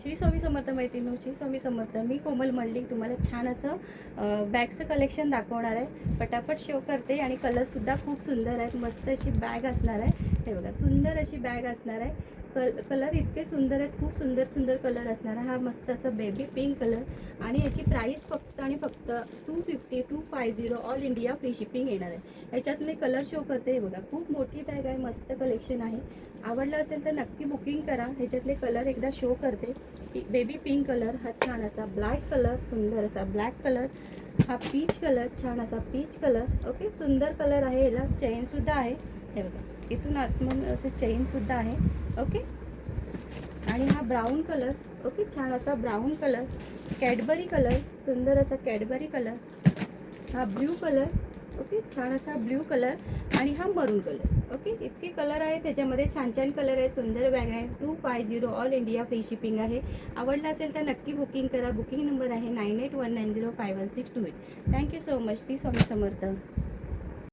श्री स्वामी समर्थ मैत्रिणी, श्री स्वामी समर्थ. मी कोमल मंडलिक तुम्हाला छान असं बॅगचं कलेक्शन दाखवणार आहे. पटापट शो करते आणि कलरसुद्धा खूप सुंदर आहेत. मस्त अशी बॅग असणार आहे. हे बघा, सुंदर अशी बॅग असणार आहे. कलर इतके सुंदर आहेत, खूप सुंदर सुंदर कलर असणार आहे. हा मस्त असं बेबी पिंक कलर आणि याची प्राईस फक्त आणि फक्त 250 ऑल इंडिया फ्री शिपिंग येणार आहे. याच्यात मी कलर शो करते. हे बघा, खूप मोठी बॅग आहे, मस्त कलेक्शन आहे. आवडलं असेल तर नक्की बुकिंग करा. ह्याच्यातले कलर एकदा शो करते. बेबी पिंक कलर, हा छान असा ब्लॅक कलर, सुंदर असा ब्लॅक कलर. हा पीच कलर, छान असा पीच कलर. ओके, सुंदर कलर आहे. याला चेनसुद्धा आहे. हे बघा, इथून आतमधून असं चेनसुद्धा आहे. ओके, आणि हा ब्राऊन कलर. ओके, छान असा ब्राऊन कलर. कॅडबरी कलर, सुंदर असा कॅडबरी कलर. हा ब्ल्यू कलर. ओके, छान असा ब्ल्यू कलर आणि हा मरून कलर. ओके, इतके कलर आहे त्याच्यामध्ये. छान छान कलर आहे. सुंदर बॅग आहे. 250 ऑल इंडिया फ्री शिपिंग आहे. आवडलं असेल तर नक्की बुकिंग करा. बुकिंग नंबर आहे 9819051628. Thank you so much. Shri Swami समर्थ.